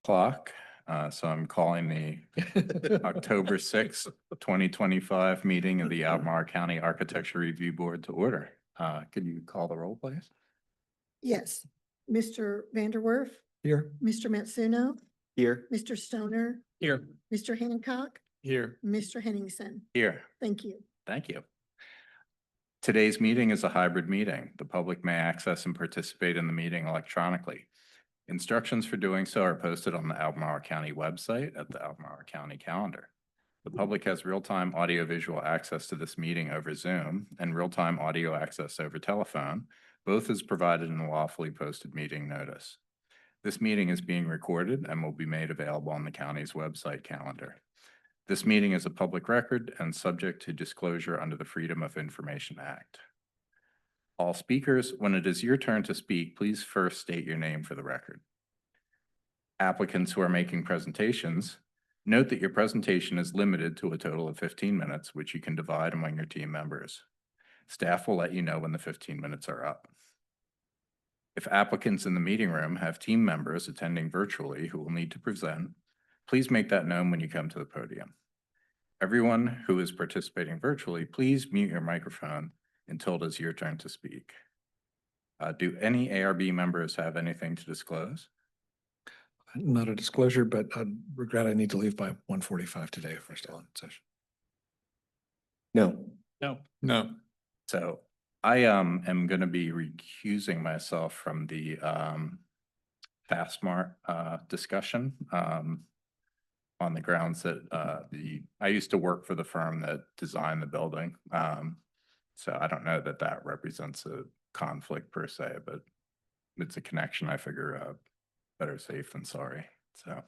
Clock. So I'm calling the October 6th, 2025 meeting of the Albemarle County Architecture Review Board to order. Could you call the roll, please? Yes. Mr. Vanderwerf, Here. Mr. Matsuno, Here. Mr. Stoner, Here. Mr. Hancock, Here. Mr. Henningsen. Here. Thank you. Thank you. Today's meeting is a hybrid meeting. The public may access and participate in the meeting electronically. Instructions for doing so are posted on the Albemarle County website at the Albemarle County calendar. The public has real-time audio-visual access to this meeting over Zoom and real-time audio access over telephone. Both is provided in the lawfully posted meeting notice. This meeting is being recorded and will be made available on the county's website calendar. This meeting is a public record and subject to disclosure under the Freedom of Information Act. All speakers, when it is your turn to speak, please first state your name for the record. Applicants who are making presentations, note that your presentation is limited to a total of 15 minutes, which you can divide among your team members. Staff will let you know when the 15 minutes are up. If applicants in the meeting room have team members attending virtually who will need to present, please make that known when you come to the podium. Everyone who is participating virtually, please mute your microphone until it is your turn to speak. Do any ARB members have anything to disclose? Not a disclosure, but I regret I need to leave by 1:45 today if we're still in session. No. No. So I am going to be recusing myself from the FastMart discussion on the grounds that I used to work for the firm that designed the building. So I don't know that that represents a conflict per se, but it's a connection. I figure better safe than sorry. So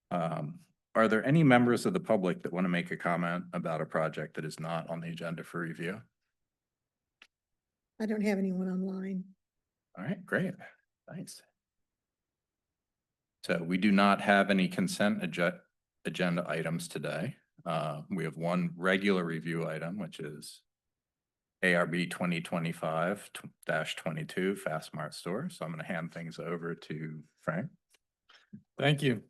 are there any members of the public that want to make a comment about a project that is not on the agenda for review? I don't have anyone online. All right, great. Thanks. So we do not have any consent agenda items today. We have one regular review item, which is ARB 2025-22 FastMart store. So I'm going to hand things over to Frank. Thank you.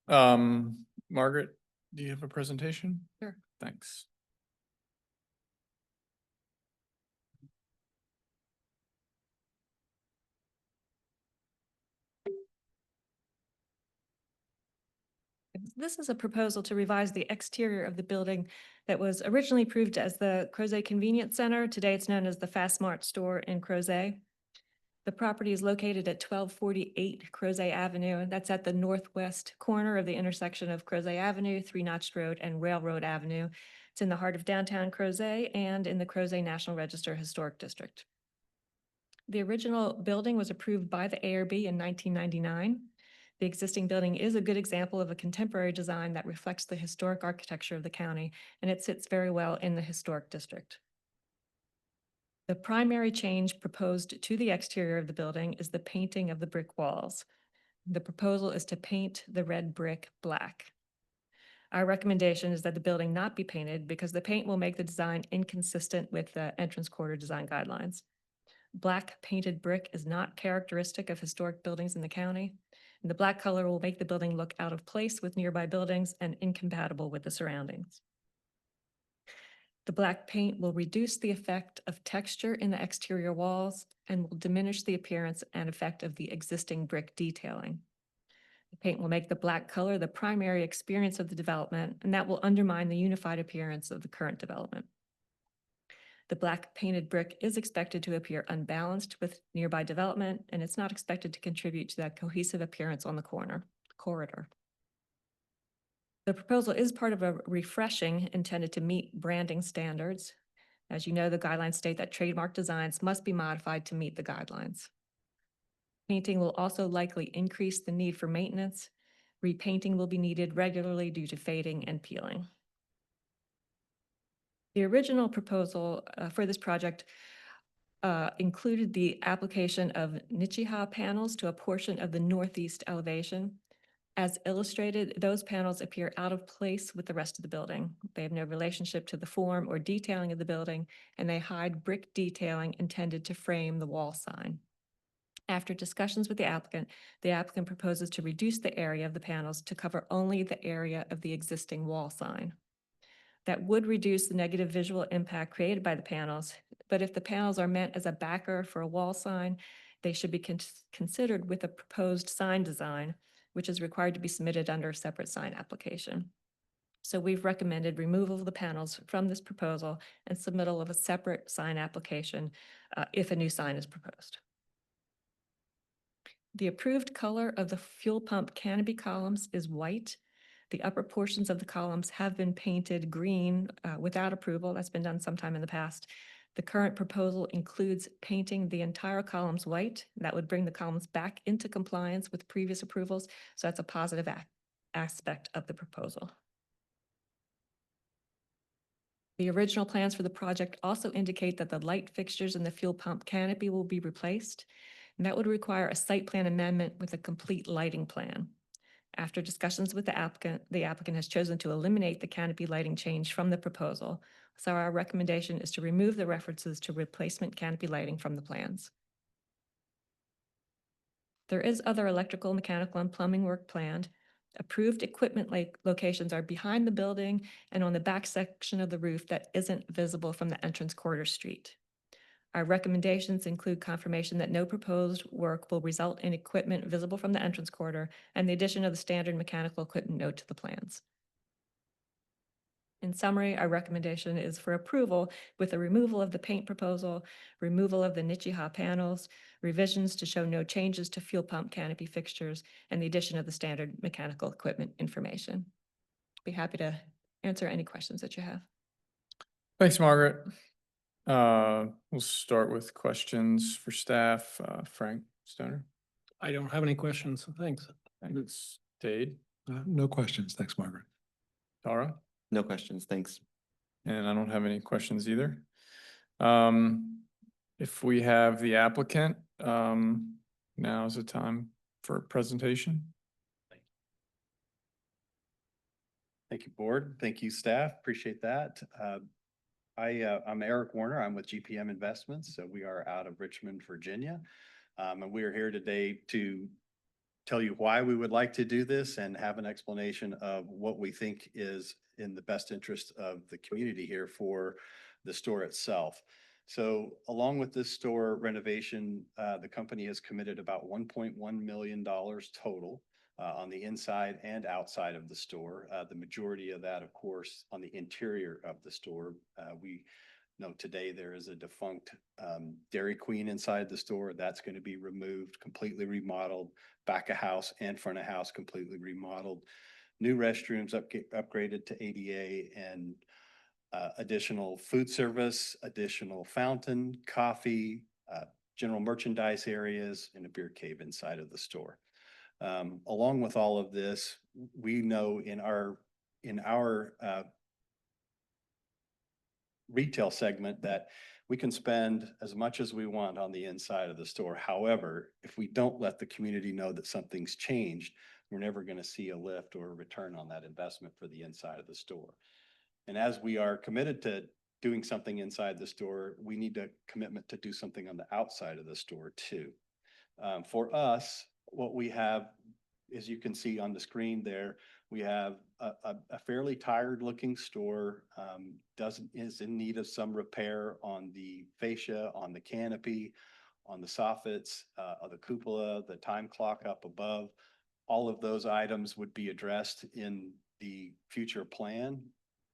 Margaret, do you have a presentation? Sure. Thanks. This is a proposal to revise the exterior of the building that was originally approved as the Crozet Convenience Center. Today it's known as the FastMart store in Crozet. The property is located at 1248 Crozet Avenue, and that's at the northwest corner of the intersection of Crozet Avenue, Three Notch Road, and Railroad Avenue. It's in the heart of downtown Crozet and in the Crozet National Register Historic District. The original building was approved by the ARB in 1999. The existing building is a good example of a contemporary design that reflects the historic architecture of the county, and it sits very well in the historic district. The primary change proposed to the exterior of the building is the painting of the brick walls. The proposal is to paint the red brick black. Our recommendation is that the building not be painted because the paint will make the design inconsistent with the entrance quarter design guidelines. Black painted brick is not characteristic of historic buildings in the county. And the black color will make the building look out of place with nearby buildings and incompatible with the surroundings. The black paint will reduce the effect of texture in the exterior walls and will diminish the appearance and effect of the existing brick detailing. The paint will make the black color the primary experience of the development, and that will undermine the unified appearance of the current development. The black painted brick is expected to appear unbalanced with nearby development, and it's not expected to contribute to that cohesive appearance on the corridor. The proposal is part of a refreshing intended to meet branding standards. As you know, the guidelines state that trademark designs must be modified to meet the guidelines. Painting will also likely increase the need for maintenance. Repainting will be needed regularly due to fading and peeling. The original proposal for this project included the application of Nichiha panels to a portion of the northeast elevation. As illustrated, those panels appear out of place with the rest of the building. They have no relationship to the form or detailing of the building, and they hide brick detailing intended to frame the wall sign. After discussions with the applicant proposes to reduce the area of the panels to cover only the area of the existing wall sign. That would reduce the negative visual impact created by the panels, but if the panels are meant as a backer for a wall sign, they should be considered with a proposed sign design, which is required to be submitted under a separate sign application. So we've recommended removal of the panels from this proposal and submittal of a separate sign application if a new sign is proposed. The approved color of the fuel pump canopy columns is white. The upper portions of the columns have been painted green without approval. That's been done sometime in the past. The current proposal includes painting the entire columns white. That would bring the columns back into compliance with previous approvals. So that's a positive aspect of the proposal. The original plans for the project also indicate that the light fixtures in the fuel pump canopy will be replaced. And that would require a site plan amendment with a complete lighting plan. After discussions with the applicant has chosen to eliminate the canopy lighting change from the proposal. So our recommendation is to remove the references to replacement canopy lighting from the plans. There is other electrical, mechanical, and plumbing work planned. Approved equipment locations are behind the building and on the back section of the roof that isn't visible from the entrance corridor street. Our recommendations include confirmation that no proposed work will result in equipment visible from the entrance corridor and the addition of the standard mechanical equipment note to the plans. In summary, our recommendation is for approval with the removal of the paint proposal, removal of the Nichiha panels, revisions to show no changes to fuel pump canopy fixtures, and the addition of the standard mechanical equipment information. Be happy to answer any questions that you have. Thanks, Margaret. We'll start with questions for staff. Frank Stoner. I don't have any questions. Thanks. Thanks. Dade. No questions. Thanks, Margaret. Tara. No questions, thanks. And I don't have any questions either. If we have the applicant, now is the time for a presentation. Thank you, board. Thank you, staff. Appreciate that. I'm Eric Warner. I'm with GPM Investments. So we are out of Richmond, Virginia. And we are here today to tell you why we would like to do this and have an explanation of what we think is in the best interest of the community here for the store itself. So along with this store renovation, the company has committed about $1.1 million total on the inside and outside of the store. The majority of that, of course, on the interior of the store. We know today there is a defunct Dairy Queen inside the store. That's going to be removed, completely remodeled, back of house and front of house completely remodeled. New restrooms upgraded to ADA and additional food service, additional fountain, coffee, general merchandise areas, and a beer cave inside of the store. Along with all of this, we know in our retail segment that we can spend as much as we want on the inside of the store. However, if we don't let the community know that something's changed, we're never going to see a lift or a return on that investment for the inside of the store. And as we are committed to doing something inside the store, we need a commitment to do something on the outside of the store too. For us, what we have, as you can see on the screen there, we have a fairly tired looking store, is in need of some repair on the fascia, on the canopy, on the soffits, of the cupola, the time clock up above. All of those items would be addressed in the future plan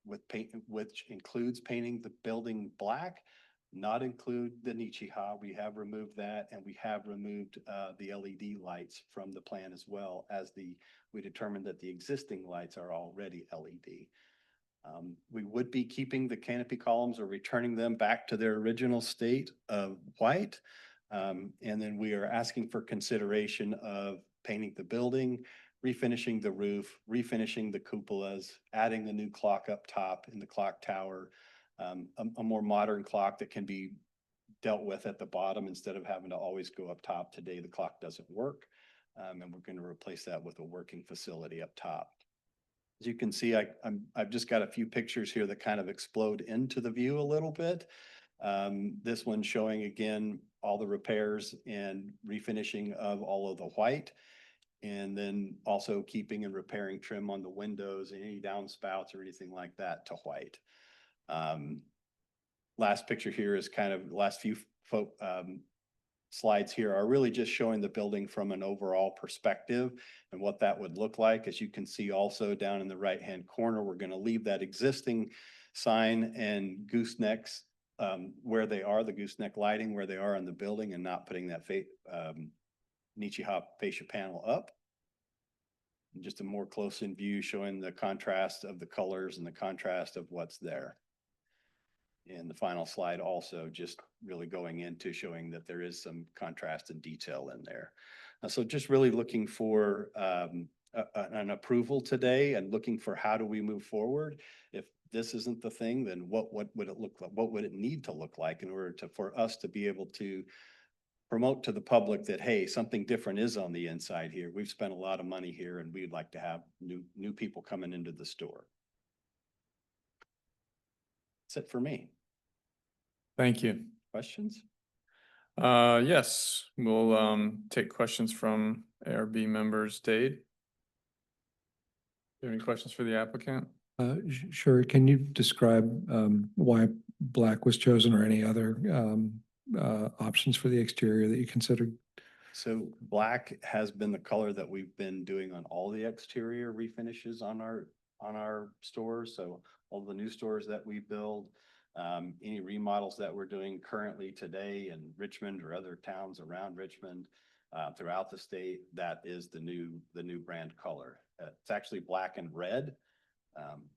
with paint, which includes painting the building black, not include the Nichiha. We have removed that, and we have removed the LED lights from the plan as well, as we determined that the existing lights are already LED. We would be keeping the canopy columns or returning them back to their original state of white. And then we are asking for consideration of painting the building, refinishing the roof, refinishing the cupolas, adding the new clock up top in the clock tower, a more modern clock that can be dealt with at the bottom instead of having to always go up top. Today, the clock doesn't work, and we're going to replace that with a working facility up top. As you can see, I've just got a few pictures here that kind of explode into the view a little bit. This one showing again, all the repairs and refinishing of all of the white. And then also keeping and repairing trim on the windows and any downspouts or anything like that to white. Last picture here is kind of, last few slides here are really just showing the building from an overall perspective and what that would look like. As you can see also down in the right-hand corner, we're going to leave that existing sign and goosenecks where they are, the gooseneck lighting where they are in the building, and not putting that Nichihop fascia panel up. And just a more close-in view showing the contrast of the colors and the contrast of what's there. And the final slide also just really going into showing that there is some contrast and detail in there. So just really looking for an approval today and looking for how do we move forward. If this isn't the thing, then what would it look like? What would it need to look like in order for us to be able to promote to the public that, hey, something different is on the inside here. We've spent a lot of money here and we'd like to have new people coming into the store. That's it for me. Thank you. Questions? Yes, we'll take questions from ARB members. Dade? Do you have any questions for the applicant? Sure. Can you describe why black was chosen or any other options for the exterior that you considered? So black has been the color that we've been doing on all the exterior refinishes on our stores. So all the new stores that we build, any remodels that we're doing currently today in Richmond or other towns around Richmond, throughout the state, that is the new brand color. It's actually black and red,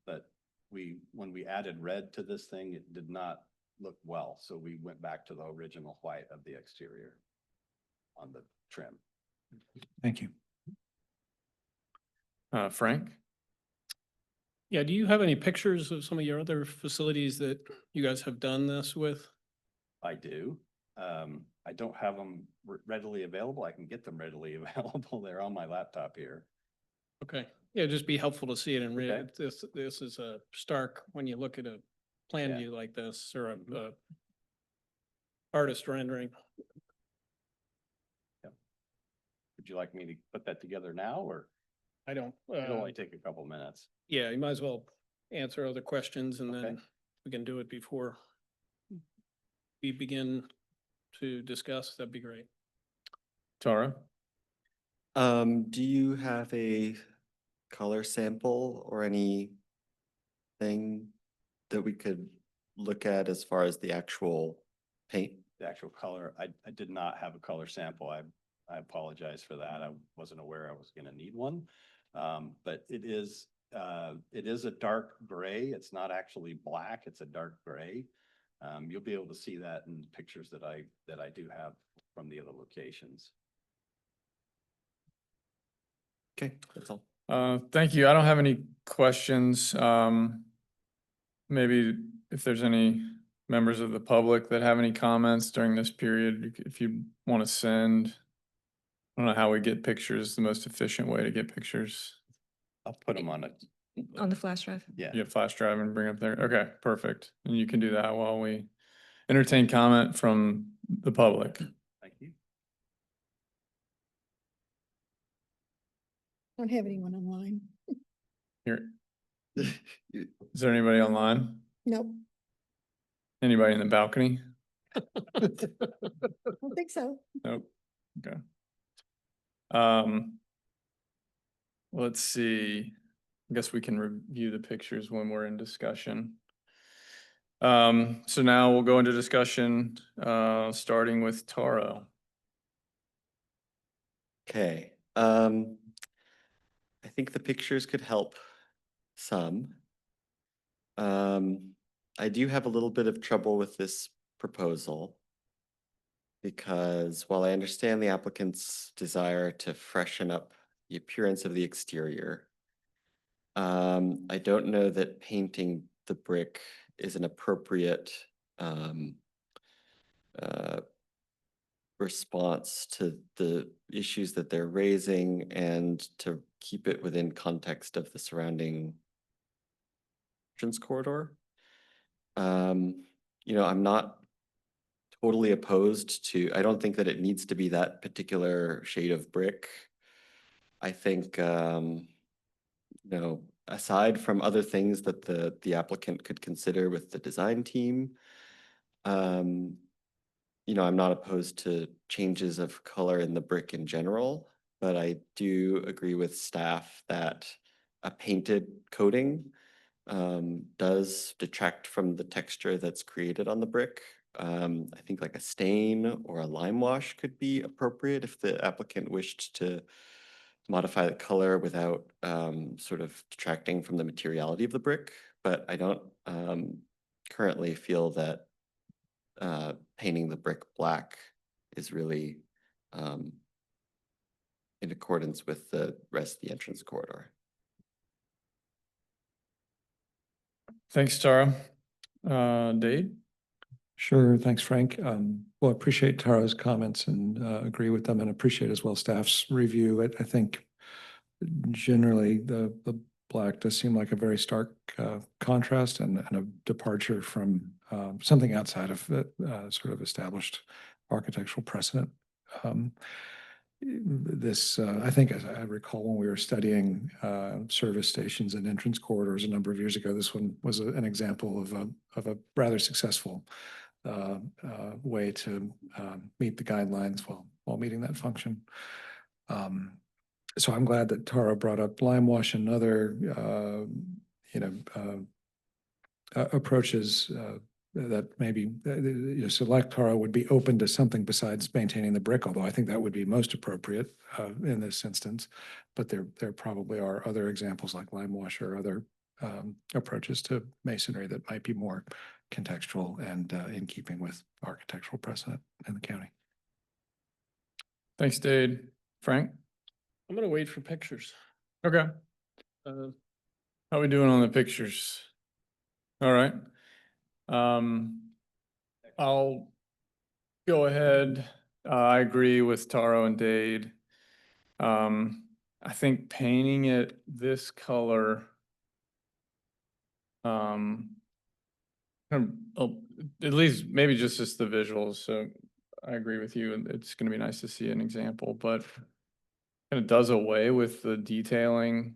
but when we added red to this thing, it did not look well. So we went back to the original white of the exterior on the trim. Thank you. Frank? Yeah, do you have any pictures of some of your other facilities that you guys have done this with? I do. I don't have them readily available. I can get them readily available. They're on my laptop here. Okay, yeah, just be helpful to see it and read Okay. it. This is a stark when you look at a plan Yeah. view like this or a artist rendering. Would you like me to put that together now, or I don't, it'll only take a couple minutes? yeah, you might as well answer other questions and Okay. then we can do it before we begin to discuss. That'd be great. Tara? Do you have a color sample or anything that we could look at as far as the actual paint? The actual color, I did not have a color sample. I apologize for that. I wasn't aware I was gonna need one. But it is a dark gray. It's not actually black. It's a dark gray. You'll be able to see that in pictures that I do have from the other locations. Okay, that's all. Thank you. I don't have any questions. Maybe if there's any members of the public that have any comments during this period, if you want to send, I don't know how we get pictures, the most efficient way to get pictures. I'll put them on it. On the flash drive. Yeah. You have flash drive and bring up there. Okay, perfect. And you can do that while we entertain comment from the public. Thank you. Don't have anyone online. Here, is there anybody online? Nope, Anybody in the balcony? don't think so. Nope. Okay. Let's see. I guess we can review the pictures when we're in discussion. So now we'll go into discussion, starting with Taro. Okay, I think the pictures could help some. I do have a little bit of trouble with this proposal because while I understand the applicant's desire to freshen up the appearance of the exterior, I don't know that painting the brick is an appropriate response to the issues that they're raising and to keep it within context of the surrounding entrance corridor. I'm not totally opposed to, I don't think that it needs to be that particular shade of brick. I think, you know, aside from other things that the applicant could consider with the design team, you know, I'm not opposed to changes of color in the brick in general, but I do agree with staff that a painted coating does detract from the texture that's created on the brick. I think like a stain or a lime wash could be appropriate if the applicant wished to modify the color without sort of detracting from the materiality of the brick. But I don't currently feel that painting the brick black is really in accordance with the rest of the entrance corridor. Thanks, Tara. Dade? Sure, thanks, Frank. Well, I appreciate Tara's comments and agree with them, and appreciate as well staff's review. I think generally the black does seem like a very stark contrast and a departure from something outside of the sort of established architectural precedent. This, I think, as I recall, when we were studying service stations and entrance corridors a number of years ago, this one was an example of a rather successful way to meet the guidelines while meeting that function. So I'm glad that Tara brought up lime wash and other, approaches that maybe, select Tara would be open to something besides maintaining the brick, although I think that would be most appropriate in this instance. But there probably are other examples like lime wash or other approaches to masonry that might be more contextual and in keeping with architectural precedent in the county. Thanks, Dade. Frank? I'm gonna wait for pictures. Okay. Uh, How we doing on the pictures? All right. I'll go ahead. I agree with Taro and Dade. I think painting it this color, kind of, at least maybe just the visuals. So I agree with you. And it's going to be nice to see an example, but kind of does away with the detailing,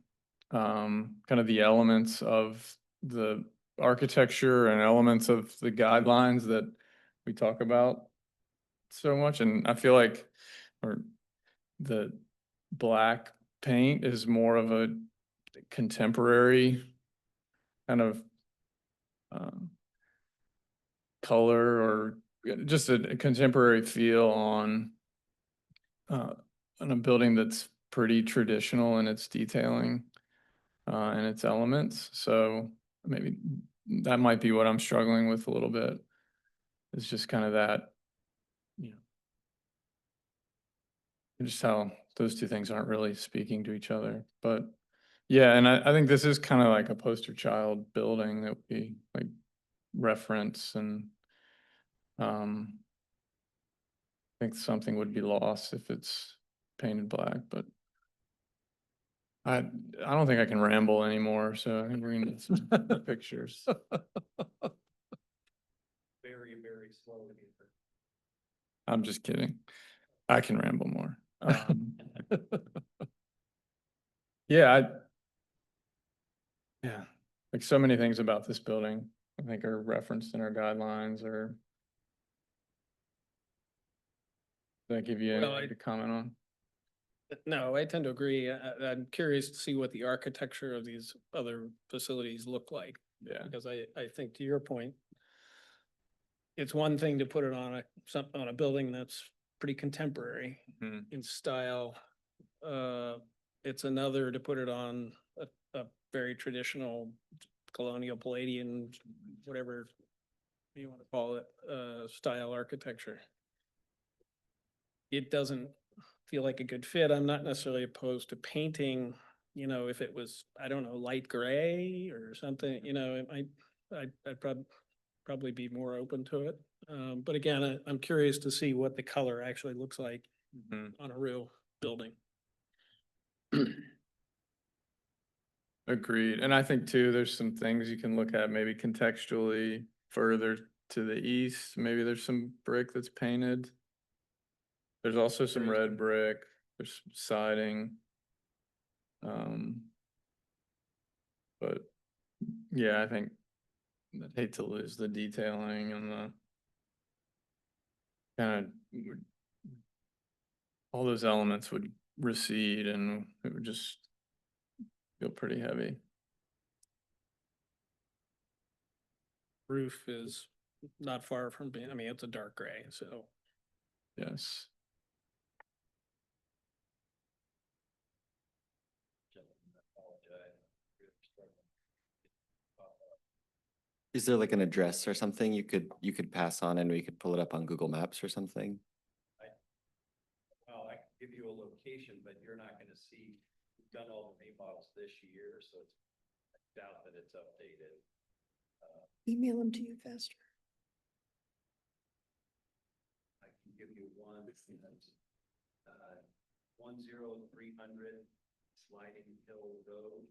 kind of the elements of the architecture and elements of the guidelines that we talk about so much. And I feel like, or the black paint is more of a contemporary kind of color, or just a contemporary feel on a building that's pretty traditional in its detailing and its elements. So maybe that might be what I'm struggling with a little bit. It's just kind of that, just how those two things aren't really speaking to each other. But yeah, and I think this is kind of like a poster child building that we like reference, and I think something would be lost if it's painted black, but I don't think I can ramble anymore, so I think we're gonna get some pictures. Very, very slowly. I'm just kidding. I can ramble more. Yeah, like so many things about this building, I think are referenced in our guidelines, or did I give you Well, anything to comment on? No, I tend to agree. I'm curious to see what the architecture of these other facilities look like, Yeah, because I think to your point, it's one thing to put it on on a building that's pretty contemporary Mhm. in style. It's another to put it on a very traditional colonial Palladian, whatever you want to call it, style architecture. It doesn't feel like a good fit. I'm not necessarily opposed to painting, if it was, I don't know, light gray or something, I'd probably be more open to it. But again, I'm curious to see what the color actually looks like Mhm. on a real building. Agreed. And I think too, there's some things you can look at maybe contextually further to the east, maybe there's some brick that's painted. There's also some There is. red brick, there's siding. But yeah, I think I'd hate to lose the detailing and the kind of all those elements would recede and it would just feel pretty heavy. Roof is not far from being, I mean, it's a dark gray, so. Yes. Is there like an address or something you could pass on and we could pull it up on Google Maps or something? Well, I can give you a location, but you're not gonna see, we've done all the remodels this year, so it's, I doubt that it's updated. Email them to you faster. I can give you one, 10300 Sliding Hill Road,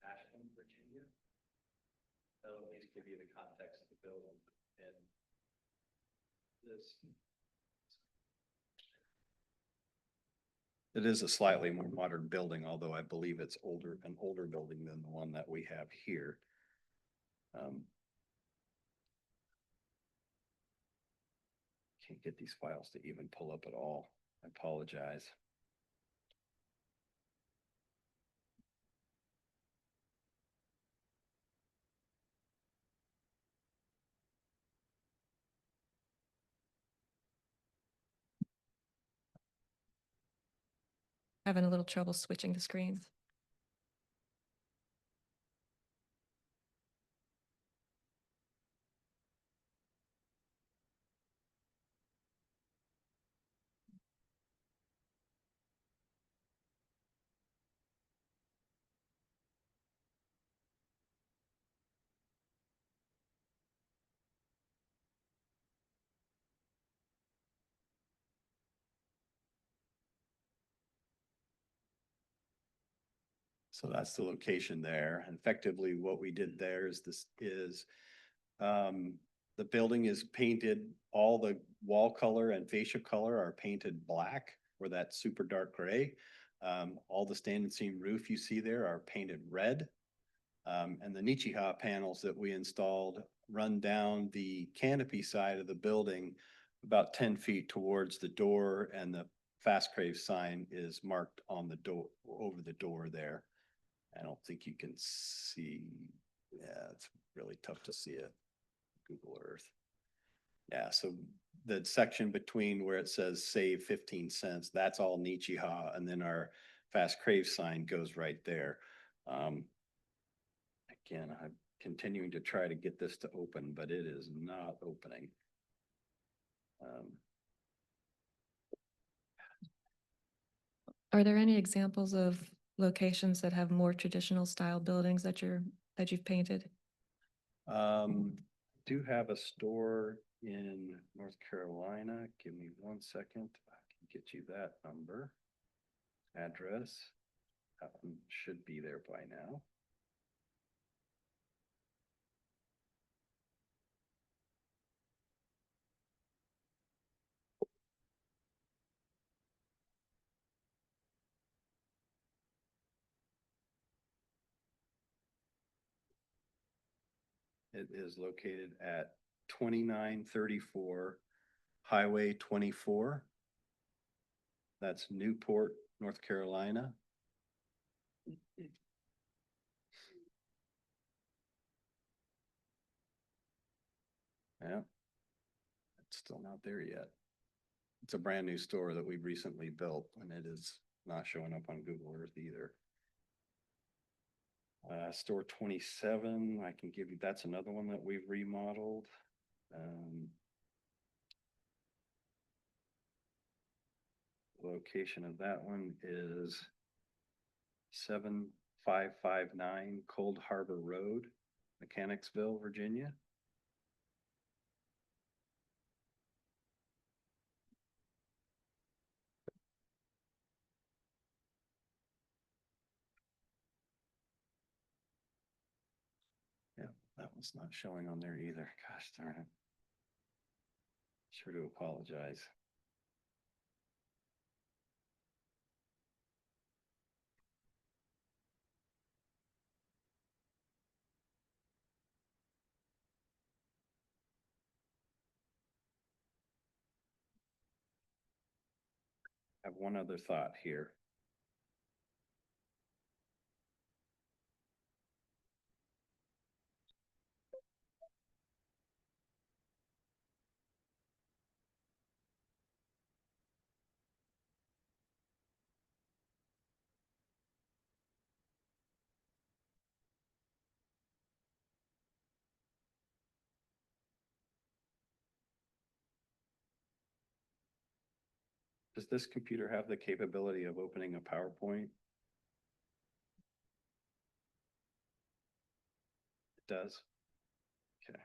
Ashland, Virginia. That'll at least give you the context of the building and this. It is a slightly more modern building, although I believe it's an older building than the one that we have here. Can't get these files to even pull up at all. I apologize. Having a little trouble switching the screens. So that's the location there. Effectively, what we did there is the building is painted, all the wall color and fascia color are painted black or that super dark gray. All the stand and seam roof you see there are painted red. And the Nichiha panels that we installed run down the canopy side of the building about 10 feet towards the door, and the Fast Crave sign is marked on the door, over the door there. I don't think you can see, yeah, it's really tough to see it, Google Earth. Yeah, so the section between where it says save 15 cents, that's all Nichiha, and then our Fast Crave sign goes right there. Again, I'm continuing to try to get this to open, but it is not opening. Are there any examples of locations that have more traditional style buildings that you've painted? Do have a store in North Carolina. Give me 1 second. I can get you that number, address. That one should be there by now. It is located at 2934 Highway 24. That's Newport, North Carolina. Yeah, it's still not there yet. It's a brand new store that we recently built, and it is not showing up on Google Earth either. Store 27, I can give you, that's another one that we've remodeled. Location of that one is 7559 Cold Harbor Road, Mechanicsville, Virginia. Yeah, that one's not showing on there either. Gosh darn it. Sure to apologize. I have one other thought here. Does this computer have the capability of opening a PowerPoint? It does. Okay.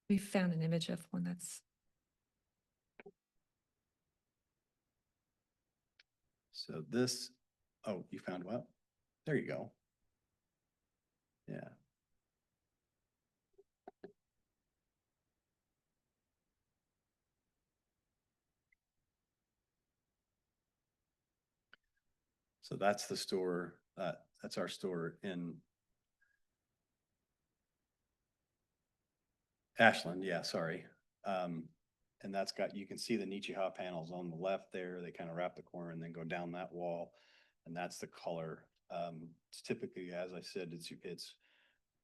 We found an image of one that's, So this, oh, you found what? There you go. Yeah. So that's the store, that's our store in Ashland, yeah, sorry. And that's got, you can see the Nichiha panels on the left there. They kind of wrap the corner and then go down that wall. And that's the color. It's typically, as I said, it's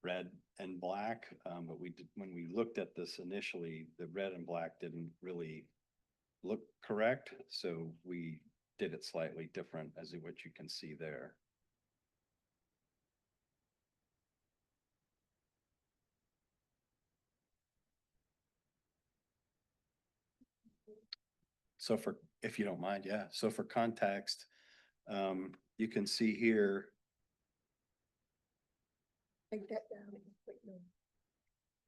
red and black. But when we looked at this initially, the red and black didn't really look correct. So we did it slightly different as what you can see there. So for, if you don't mind, yeah. So for context, you can see here, Take that down. and put your-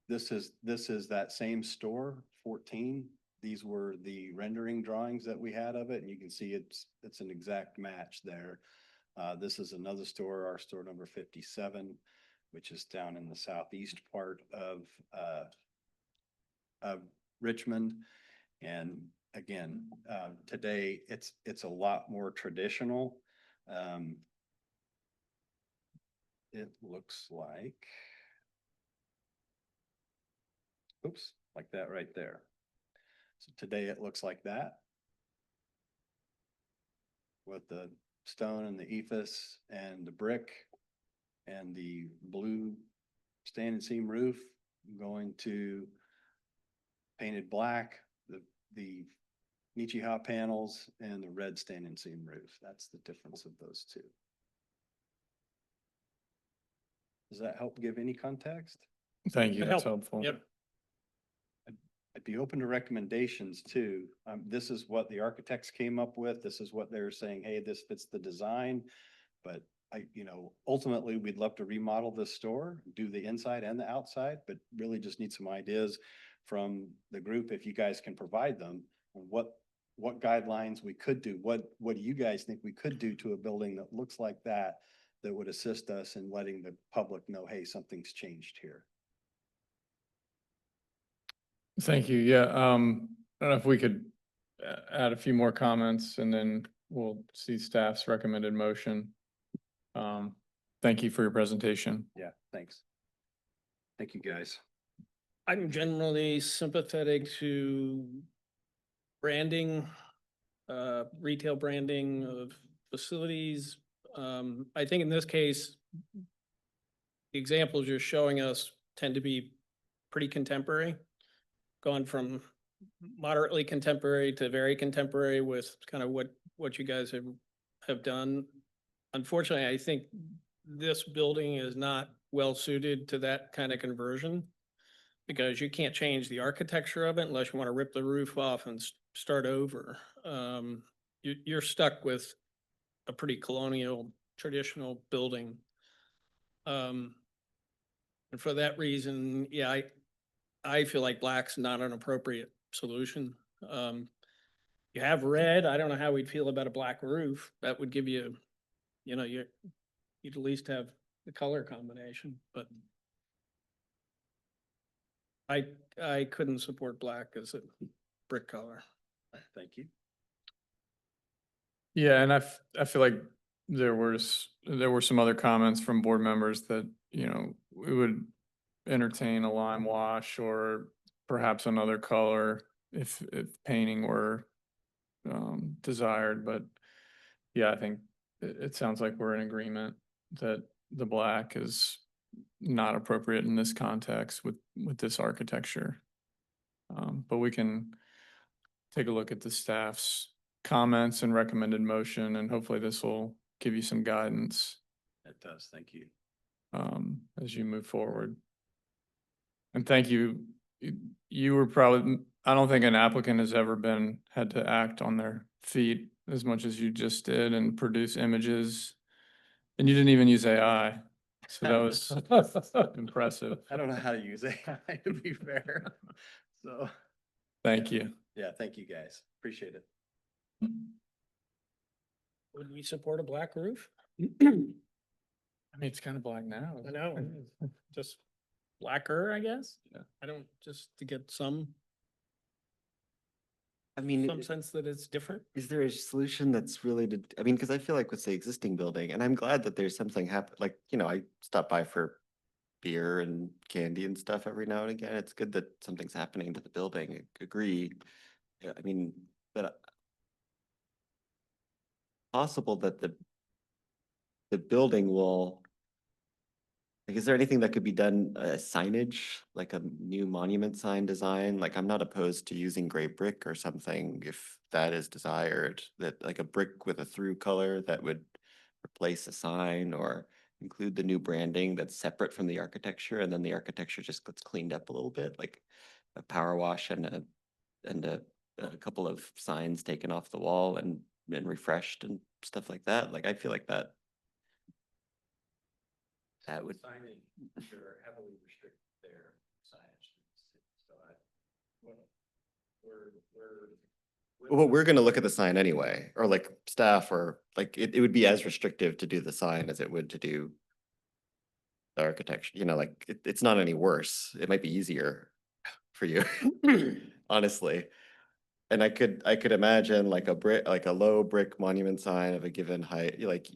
this is that same store, 14. These were the rendering drawings that we had of it, and you can see it's an exact match there. This is another store, our store number 57, which is down in the southeast part of Richmond. And again, today it's a lot more traditional. It looks like, oops, like that right there. So today it looks like that with the stone and the ephes and the brick and the blue stand and seam roof going to painted black, the Nichiha panels and the red stand and seam roof. That's the difference of those two. Does that help give any context? Thank you, It that's helped. helpful. Yep. I'd be open to recommendations too. This is what the architects came up with. This is what they're saying, hey, this fits the design. But ultimately, we'd love to remodel this store, do the inside and the outside, but really just need some ideas from the group, if you guys can provide them, on what guidelines we could do. What do you guys think we could do to a building that looks like that would assist us in letting the public know, hey, something's changed here? Thank you. Yeah, I don't know if we could add a few more comments and then we'll see staff's recommended motion. Thank you for your presentation. Yeah, thanks. Thank you, guys. I'm generally sympathetic to branding, retail branding of facilities. I think in this case, the examples you're showing us tend to be pretty contemporary, gone from moderately contemporary to very contemporary with kind of what you guys have done. Unfortunately, I think this building is not well suited to that kind of conversion. because you can't change the architecture of it unless you want to rip the roof off and start over. You're stuck with a pretty colonial, traditional building. And for that reason, yeah, I feel like black's not an appropriate solution. You have red, I don't know how we'd feel about a black roof. That would give you, you'd at least have the color combination, but I couldn't support black as a brick color. Thank you. Yeah, and I feel like there were some other comments from board members that, we would entertain a lime wash or perhaps another color if painting were desired, but yeah, I think it sounds like we're in agreement that the black is not appropriate in this context with this architecture. But we can take a look at the staff's comments and recommended motion, and hopefully this will give you some guidance It does. Thank you. as you move forward. And thank you. You were probably, I don't think an applicant has ever had to act on their feet as much as you just did and produce images. And you didn't even use AI. So that was impressive. I don't know how to use AI, to be fair. So, Thank you. yeah, thank you guys. Appreciate it. Would we support a black roof? I mean, it's kind of black now. I know, just blacker, I guess. Yeah. I don't, just to get some I mean, sense that it's different. is there a solution that's really I mean, because I feel like with the existing building, and I'm glad that there's something like, I stop by for beer and candy and stuff every now and again. It's good that something's happening to the building. I agree. Yeah, I mean, but possible that the building will, like, is there anything that could be done, signage, like a new monument sign design? Like, I'm not opposed to using gray brick or something if that is desired, that like a brick with a through color that would replace a sign or include the new branding that's separate from the architecture, and then the architecture just gets cleaned up a little bit, like a power wash and a couple of signs taken off the wall and refreshed and stuff like that. Like, I feel like that would. Signing, sure, heavily restricted their signage. So Well, we're gonna look at the sign anyway, or like staff, or like it would be as restrictive to do the sign as it would to do the architecture, like it's not any worse. It might be easier for you, honestly. And I could imagine like like a low brick monument sign of a given height, like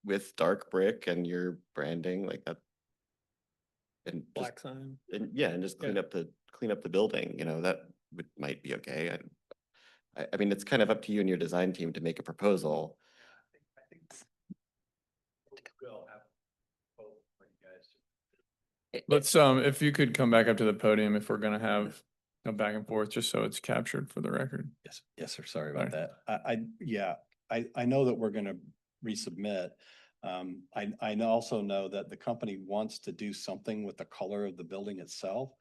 with dark brick and your branding like that. And just, Black sign. and yeah, and just clean Yeah. up the building, that might be okay. I mean, it's kind of up to you and your design team to make a proposal. I think we'll have both for you guys. Let's, if you could come back up to the podium if we're gonna have a back and forth, just so it's captured for the record. Yes, yes, sir. Sorry about Sorry. that. Yeah, I know that we're gonna resubmit. I also know that the company wants to do something with the color of the building itself.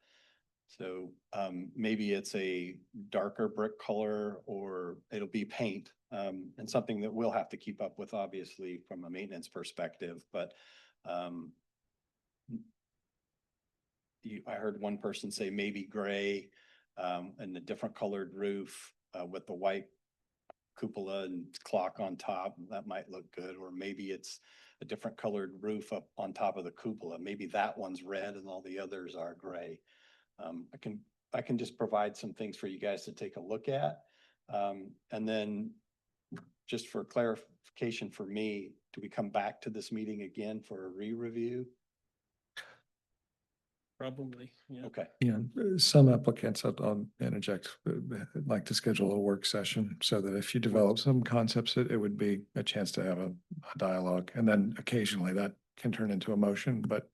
So, maybe it's a darker brick color or it'll be paint. And something that we'll have to keep up with, obviously, from a maintenance perspective, but, I heard one person say maybe gray, and a different colored roof, with the white cupola and clock on top. That might look good. Or maybe it's a different colored roof up on top of the cupola. Maybe that one's red and all the others are gray. I can just provide some things for you guys to take a look at. And then just for clarification for me, do we come back to this meeting again for a re-review? Probably, yeah. Okay. Yeah, some applicants, I'll interject, like to schedule a work session so that if you develop some concepts, it would be a chance to have a dialogue. And then occasionally that can turn into a motion, but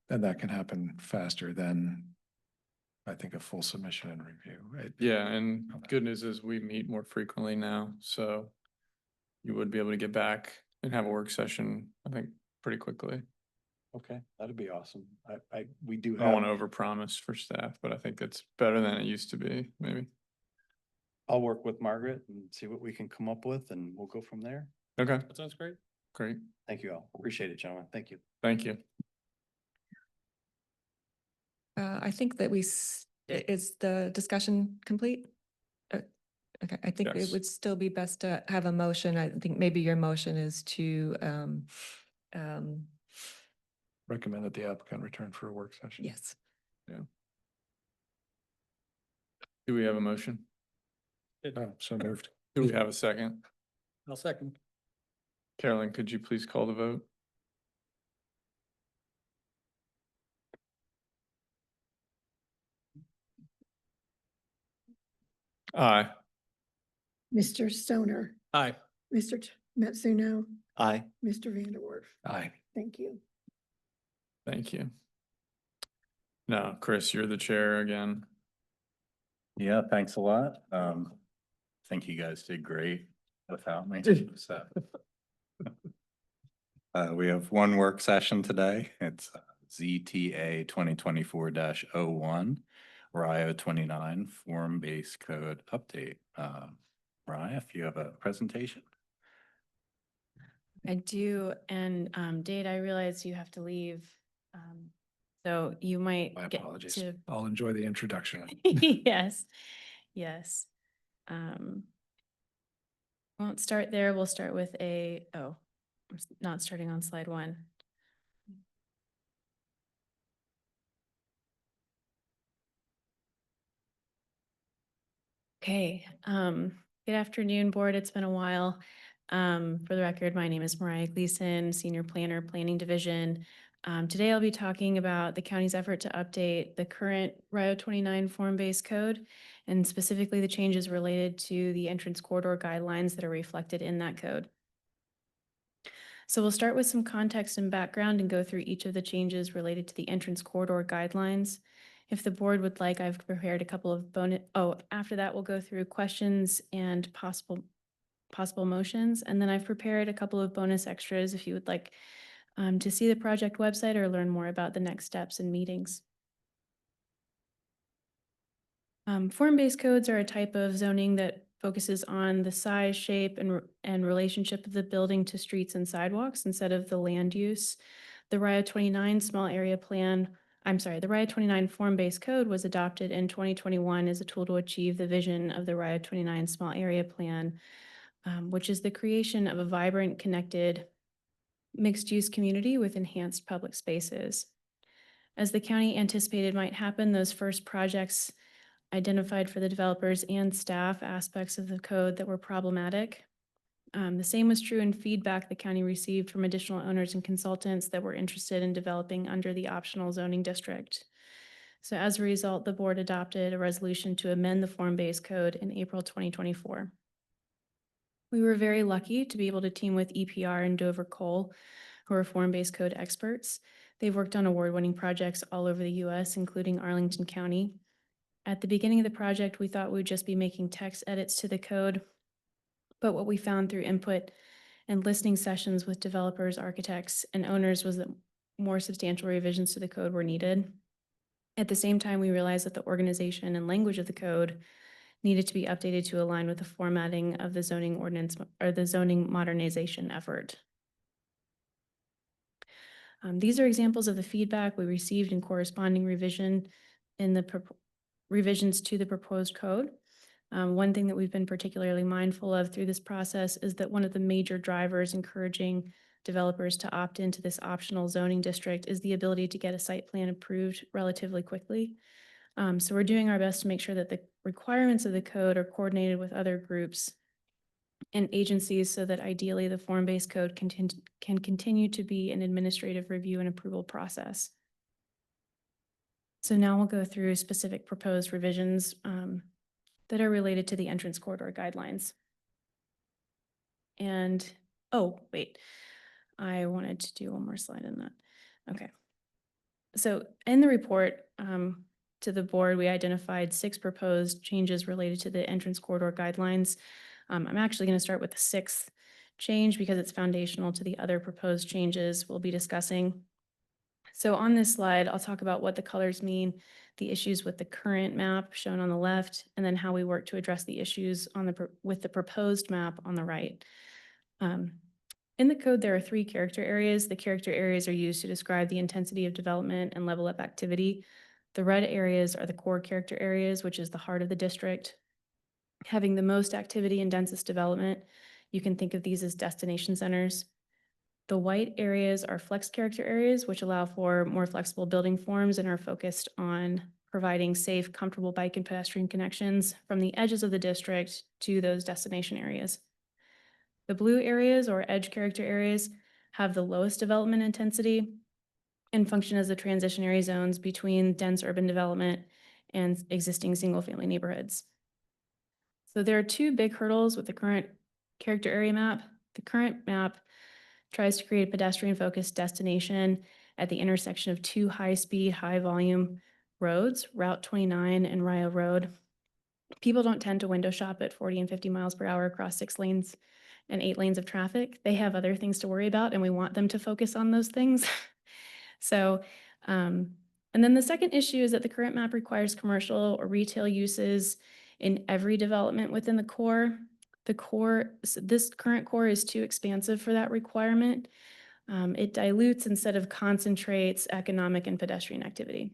and that can happen faster than I think a full submission and review. Yeah, and good news is we meet more frequently now, so you would be able to get back and have a work session, I think, pretty quickly. Okay, that'd be awesome. We do I don't want have, to overpromise for staff, but I think it's better than it used to be, maybe. I'll work with Margaret and see what we can come up with and we'll go from there. Okay, That sounds great. great. Thank you all. Appreciate it, gentlemen. Thank you. Thank you. I think that is the discussion complete? Okay, I think Yes. it would still be best to have a motion. I think maybe your motion is to, Recommend that the applicant return for a work session. yes. Do we have a motion? So moved. Do we have a second? I'll second. Carolyn, could you please call the vote? Aye. Mr. Stoner, Aye. Mr. Matsuno, Aye. Mr. Vanderwerf. Aye. Thank you. Thank you. Now, Chris, you're the chair again. Yeah, thanks a lot. I think you guys did great without me. So. We have one work session today. It's ZTA 2024-01, RIO 29 Form-Based Code Update. Mariah, if you have a presentation. I do, and Dade, I realize you have to leave. So you might My get apologies. to, I'll enjoy the introduction. yes, yes. Won't start there. We'll start with I'm not starting on slide 1. Okay, good afternoon, board. It's been a while. For the record, my name is Mariah Gleason, Senior Planner, Planning Division. Today I'll be talking about the county's effort to update the current RIO 29 form-based code and specifically the changes related to the entrance corridor guidelines that are reflected in that code. So we'll start with some context and background and go through each of the changes related to the entrance corridor guidelines. If the board would like, I've prepared a couple of after that, we'll go through questions and possible motions. And then I've prepared a couple of bonus extras if you would like to see the project website or learn more about the next steps and meetings. Form-based codes are a type of zoning that focuses on the size, shape, and relationship of the building to streets and sidewalks instead of the land use. The RIO 29 the RIO 29 form-based code was adopted in 2021 as a tool to achieve the vision of the RIO 29 small area plan, which is the creation of a vibrant, connected, mixed-use community with enhanced public spaces. As the county anticipated might happen, those first projects identified for the developers and staff aspects of the code that were problematic. The same was true in feedback the county received from additional owners and consultants that were interested in developing under the optional zoning district. So as a result, the board adopted a resolution to amend the form-based code in April 2024. We were very lucky to be able to team with EPR and Dover Cole, who are form-based code experts. They've worked on award-winning projects all over the US, including Arlington County. At the beginning of the project, we thought we would just be making text edits to the code, but what we found through input and listening sessions with developers, architects, and owners was that more substantial revisions to the code were needed. At the same time, we realized that the organization and language of the code needed to be updated to align with the formatting of the zoning ordinance or the zoning modernization effort. These are examples of the feedback we received in corresponding revisions to the proposed code. One thing that we've been particularly mindful of through this process is that one of the major drivers encouraging developers to opt into this optional zoning district is the ability to get a site plan approved relatively quickly. So we're doing our best to make sure that the requirements of the code are coordinated with other groups and agencies so that ideally the form-based code can continue to be an administrative review and approval process. So now we'll go through specific proposed revisions that are related to the entrance corridor guidelines. And, oh, wait, I wanted to do one more slide in that. Okay. So in the report to the board, we identified 6 proposed changes related to the entrance corridor guidelines. I'm actually going to start with the 6th change because it's foundational to the other proposed changes we'll be discussing. So on this slide, I'll talk about what the colors mean, the issues with the current map shown on the left, and then how we work to address the issues on with the proposed map on the right. In the code, there are 3 character areas. The character areas are used to describe the intensity of development and level up activity. The red areas are the core character areas, which is the heart of the district. Having the most activity and densest development, you can think of these as destination centers. The white areas are flex character areas, which allow for more flexible building forms and are focused on providing safe, comfortable bike and pedestrian connections from the edges of the district to those destination areas. The blue areas or edge character areas have the lowest development intensity and function as the transitionary zones between dense urban development and existing single-family neighborhoods. So there are 2 big hurdles with the current character area map. The current map tries to create a pedestrian-focused destination at the intersection of 2 high-speed, high-volume roads, Route 29 and Rio Road. People don't tend to window shop at 40 and 50 miles per hour across 6 lanes and 8 lanes of traffic. They have other things to worry about, and we want them to focus on those things. So, and then the second issue is that the current map requires commercial or retail uses in every development within the core. This current core is too expansive for that requirement. It dilutes instead of concentrates economic and pedestrian activity.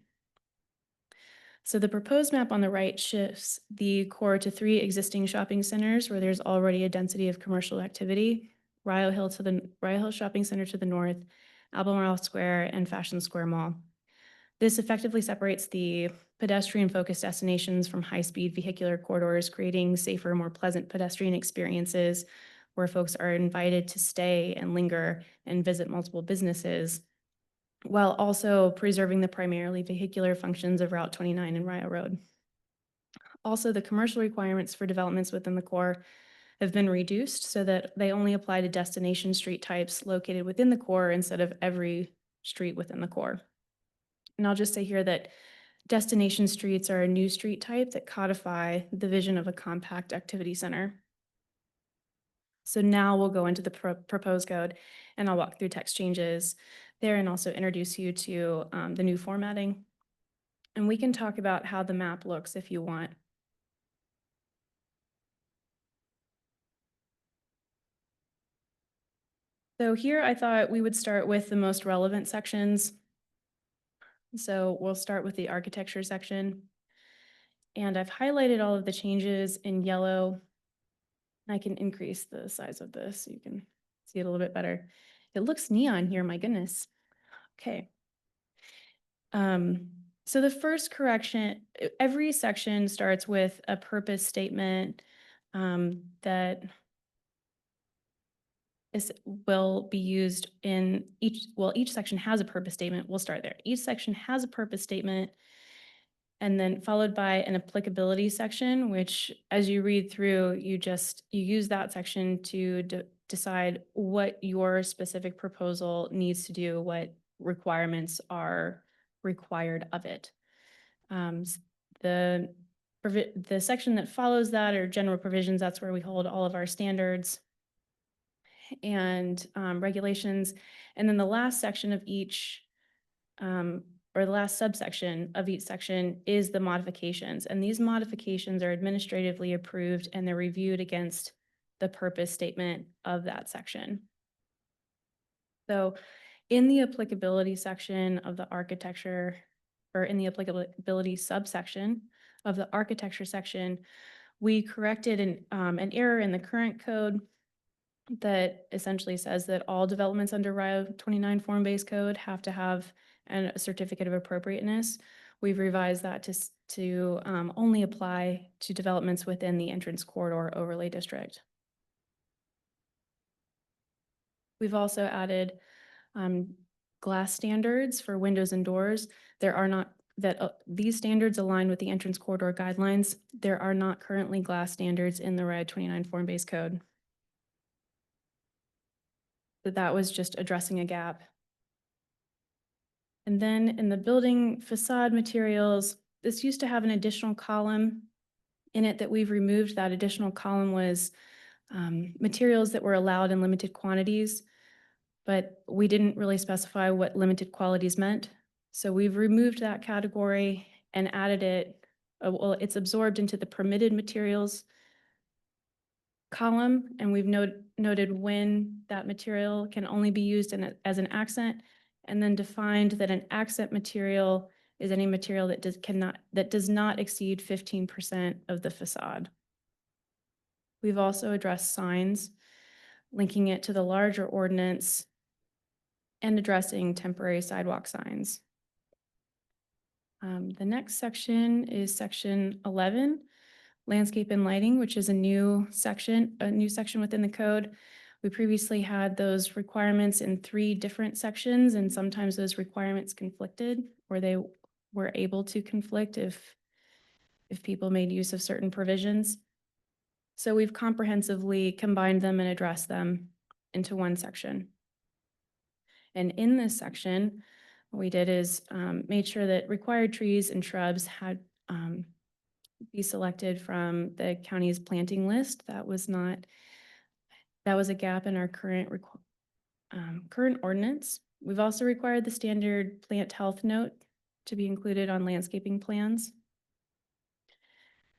So the proposed map on the right shifts the core to 3 existing shopping centers where there's already a density of commercial activity: Rio Hill Shopping Center to the north, Albemarle Square, and Fashion Square Mall. This effectively separates the pedestrian-focused destinations from high-speed vehicular corridors, creating safer, more pleasant pedestrian experiences where folks are invited to stay and linger and visit multiple businesses, while also preserving the primarily vehicular functions of Route 29 and Rio Road. Also, the commercial requirements for developments within the core have been reduced so that they only apply to destination street types located within the core instead of every street within the core. And I'll just say here that destination streets are a new street type that codify the vision of a compact activity center. So now we'll go into the proposed code, and I'll walk through text changes there and also introduce you to the new formatting. And we can talk about how the map looks if you want. So here I thought we would start with the most relevant sections. So we'll start with the architecture section. And I've highlighted all of the changes in yellow. I can increase the size of this so you can see it a little bit better. It looks neon here, my goodness. Okay. So the first correction, every section starts with a purpose statement that will be used in each section has a purpose statement. We'll start there. Each section has a purpose statement, and then followed by an applicability section, which as you read through, you use that section to decide what your specific proposal needs to do, what requirements are required of it. The section that follows that are general provisions. That's where we hold all of our standards and regulations. And then the last section of each, or the last subsection of each section is the modifications. And these modifications are administratively approved and they're reviewed against the purpose statement of that section. So in the applicability section of the architecture, or in the applicability subsection of the architecture section, we corrected an error in the current code that essentially says that all developments under Rio 29 form-based code have to have a certificate of appropriateness. We've revised that to only apply to developments within the entrance corridor overlay district. We've also added glass standards for windows and doors. There are not these standards align with the entrance corridor guidelines. There are not currently glass standards in the Rio 29 form-based code. So that was just addressing a gap. And then in the building facade materials, this used to have an additional column in it that we've removed. That additional column was materials that were allowed in limited quantities. but we didn't really specify what limited qualities meant. So we've removed that category and added it, well, it's absorbed into the permitted materials column, and we've noted when that material can only be used as an accent, and then defined that an accent material is any material that does not exceed 15% of the facade. We've also addressed signs, linking it to the larger ordinance and addressing temporary sidewalk signs. The next section is section 11, landscape and lighting, which is a new section within the code. We previously had those requirements in 3 different sections, and sometimes those requirements conflicted, or they were able to conflict if people made use of certain provisions. So we've comprehensively combined them and addressed them into one section. And in this section, what we did is made sure that required trees and shrubs had be selected from the county's planting list. That was a gap in our current ordinance. We've also required the standard plant health note to be included on landscaping plans.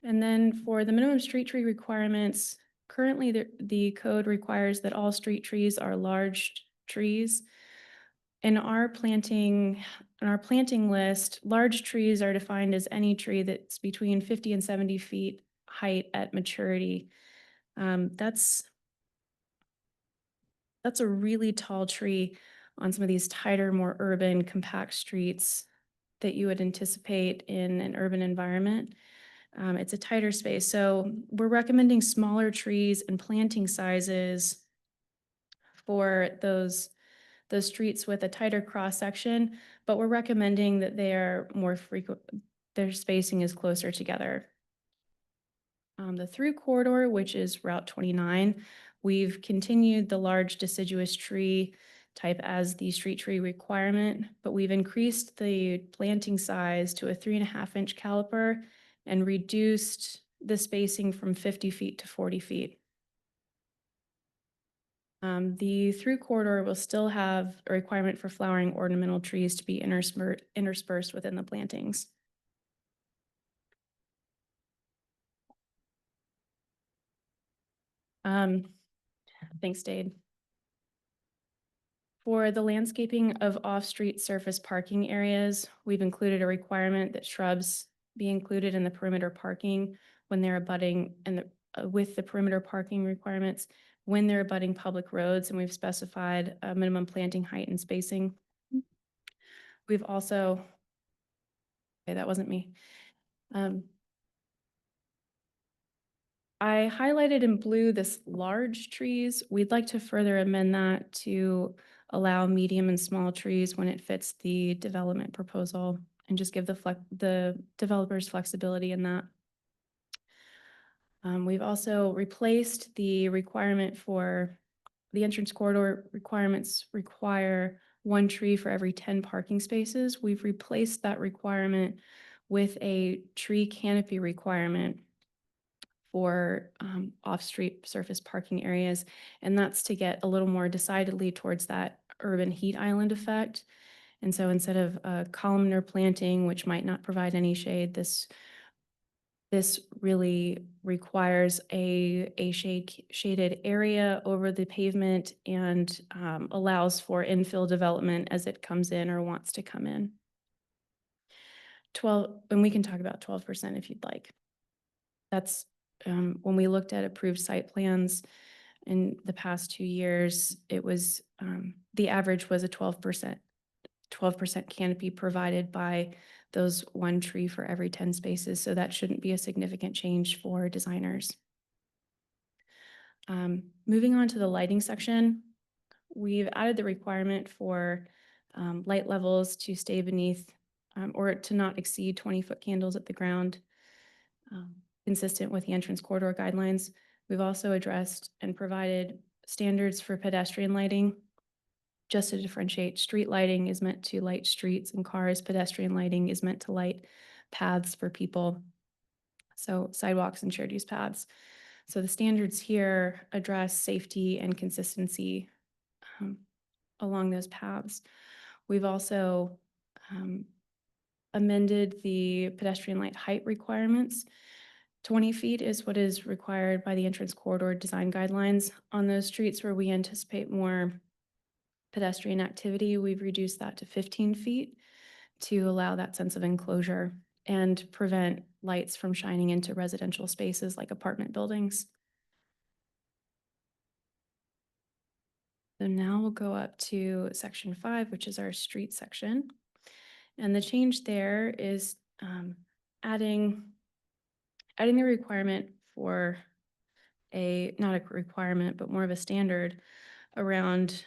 And then for the minimum street tree requirements, currently the code requires that all street trees are large trees. In our planting list, large trees are defined as any tree that's between 50 and 70 feet height at maturity. That's a really tall tree on some of these tighter, more urban, compact streets that you would anticipate in an urban environment. It's a tighter space, so we're recommending smaller trees and planting sizes for those streets with a tighter cross section, but we're recommending that they are more frequent, their spacing is closer together. The through corridor, which is Route 29, we've continued the large deciduous tree type as the street tree requirement, but we've increased the planting size to a 3.5-inch caliper and reduced the spacing from 50 feet to 40 feet. The through corridor will still have a requirement for flowering ornamental trees to be interspersed within the plantings. Thanks, Dade. For the landscaping of off-street surface parking areas, we've included a requirement that shrubs be included in the perimeter parking when they're abutting and with the perimeter parking requirements when they're abutting public roads, and we've specified a minimum planting height and spacing. We've also, okay, that wasn't me. I highlighted in blue this large trees. We'd like to further amend that to allow medium and small trees when it fits the development proposal and just give the developers flexibility in that. We've also replaced the requirement for the entrance corridor requirements require 1 tree for every 10 parking spaces. We've replaced that requirement with a tree canopy requirement for off-street surface parking areas. And that's to get a little more decidedly towards that urban heat island effect. And so instead of a columnar planting, which might not provide any shade, this really requires a shaded area over the pavement and allows for infill development as it comes in or wants to come in. 12, and we can talk about 12% if you'd like. That's when we looked at approved site plans in the past 2 years, it was the average was a 12% canopy provided by those 1 tree for every 10 spaces. So that shouldn't be a significant change for designers. Moving on to the lighting section, we've added the requirement for light levels to stay beneath or to not exceed 20-foot candles at the ground, consistent with the entrance corridor guidelines. We've also addressed and provided standards for pedestrian lighting. Just to differentiate, street lighting is meant to light streets and cars. Pedestrian lighting is meant to light paths for people. So sidewalks and shared use paths. So the standards here address safety and consistency along those paths. We've also amended the pedestrian light height requirements. 20 feet is what is required by the entrance corridor design guidelines. On those streets where we anticipate more pedestrian activity, we've reduced that to 15 feet to allow that sense of enclosure and prevent lights from shining into residential spaces like apartment buildings. So now we'll go up to section 5, which is our street section. And the change there is adding the requirement for not a requirement, but more of a standard around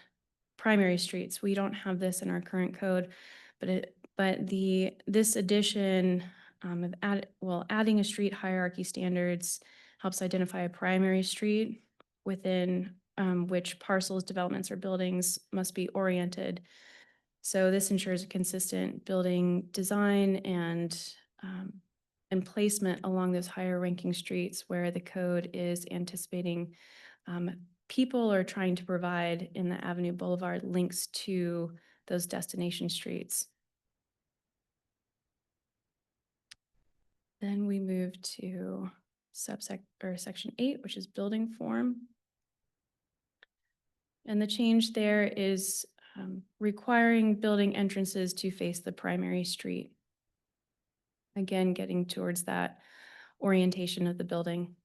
primary streets. We don't have this in our current code, but this addition of adding a street hierarchy standards helps identify a primary street within which parcels, developments, or buildings must be oriented. So this ensures a consistent building design and placement along those higher ranking streets where the code is anticipating people are trying to provide in the Avenue Boulevard links to those destination streets. Then we move to section 8, which is building form. And the change there is requiring building entrances to face the primary street. Again, getting towards that orientation of the building.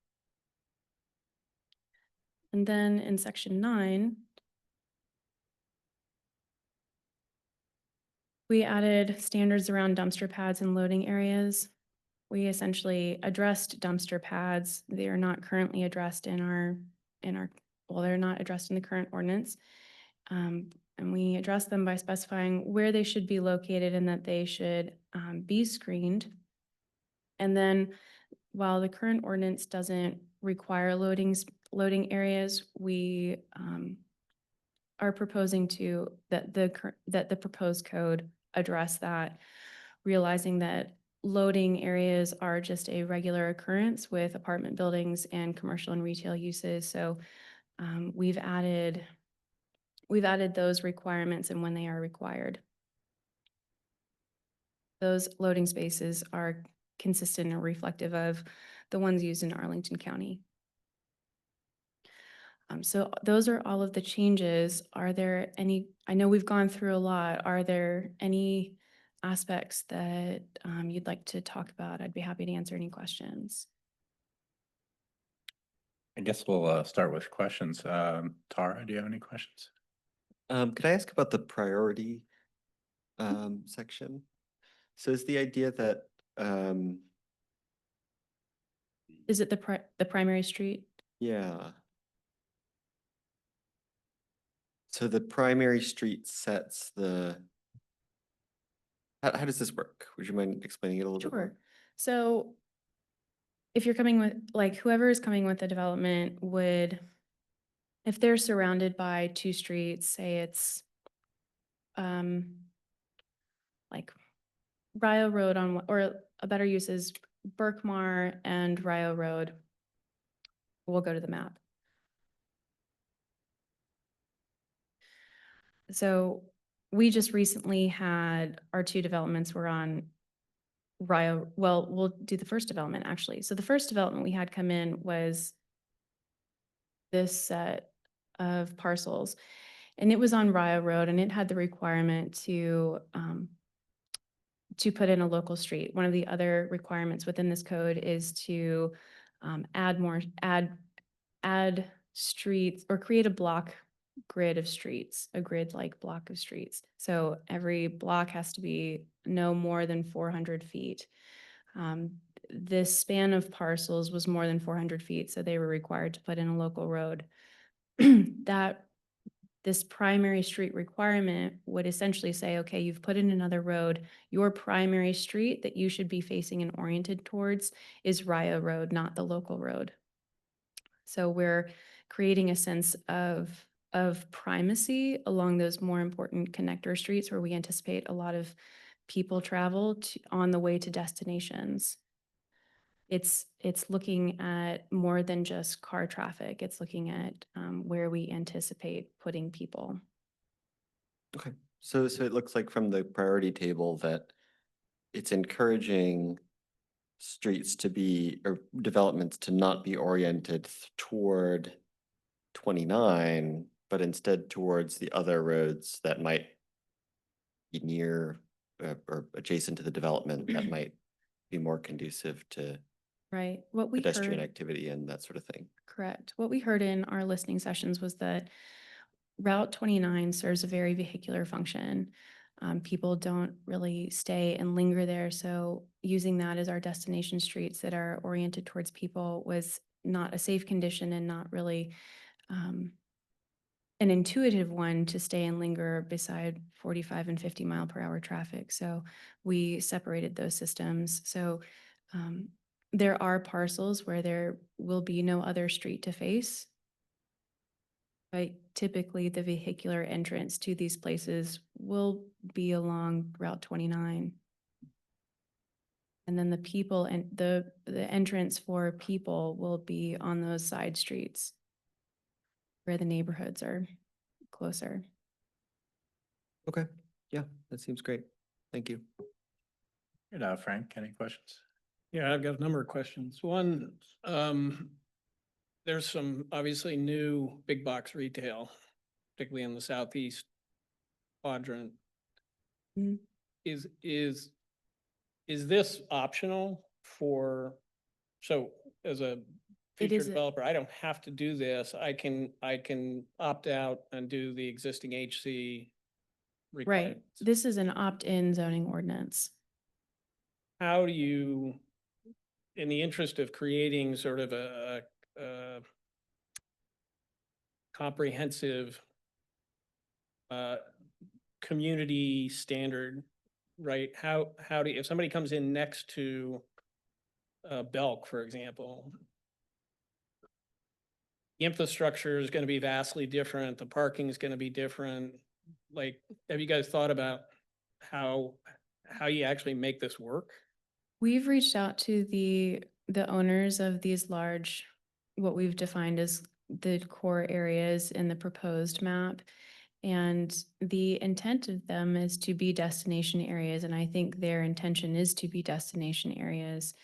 And then in section 9, we added standards around dumpster pads and loading areas. We essentially addressed dumpster pads. They are not currently addressed they're not addressed in the current ordinance. And we address them by specifying where they should be located and that they should be screened. And then while the current ordinance doesn't require loading areas, we are proposing that the proposed code address that, realizing that loading areas are just a regular occurrence with apartment buildings and commercial and retail uses. So we've added those requirements and when they are required. Those loading spaces are consistent and reflective of the ones used in Arlington County. So those are all of the changes. Are there any, I know we've gone through a lot. Are there any aspects that you'd like to talk about? I'd be happy to answer any questions. I guess we'll start with questions. Tara, do you have any questions? Could I ask about the priority section? So is the idea that Is it the primary street? yeah. So the primary street sets how does this work? Would you mind explaining it a little bit Sure. more? So if you're coming with, whoever is coming with the development would, if they're surrounded by two streets, say it's like Rio Road or a better use is Berkmar and Rio Road. We'll go to the map. So we just recently had our two developments were on Rio. Well, we'll do the first development actually. So the first development we had come in was this set of parcels, and it was on Rio Road, and it had the requirement to put in a local street. One of the other requirements within this code is to add streets or create a block grid of streets, a grid-like block of streets. So every block has to be no more than 400 feet. This span of parcels was more than 400 feet, so they were required to put in a local road. This primary street requirement would essentially say, okay, you've put in another road. Your primary street that you should be facing and oriented towards is Rio Road, not the local road. So we're creating a sense of primacy along those more important connector streets where we anticipate a lot of people travel on the way to destinations. It's looking at more than just car traffic. It's looking at where we anticipate putting people. Okay, so it looks like from the priority table that it's encouraging streets to be, or developments to not be oriented toward 29, but instead towards the other roads that might be near or adjacent to the development that might be more conducive to Right. What we pedestrian heard, activity and that sort of thing. correct. What we heard in our listening sessions was that Route 29 serves a very vehicular function. People don't really stay and linger there, so using that as our destination streets that are oriented towards people was not a safe condition and not really um, an intuitive one to stay and linger beside 45 and 50-mile-per-hour traffic. So we separated those systems. So um, there are parcels where there will be no other street to face. But typically the vehicular entrance to these places will be along Route 29. And then the people and the entrance for people will be on those side streets where the neighborhoods are closer. Okay, yeah, that seems great. Thank you. Frank, any questions? Yeah, I've got a number of questions. One, there's some obviously new big box retail, particularly in the southeast quadrant. Mhm. Is this optional for, so as a future is a- developer, I don't have to do this. I can opt out and do the existing HC Right. requirements. This is an opt-in zoning ordinance. How do you, in the interest of creating sort of a comprehensive community standard, right? How do you, if somebody comes in next to Belk, for example, the infrastructure is going to be vastly different, the parking is going to be different. Like, have you guys thought about how you actually make this work? We've reached out to the owners of these large, what we've defined as the core areas in the proposed map. And the intent of them is to be destination areas, and I think their intention is to be destination areas.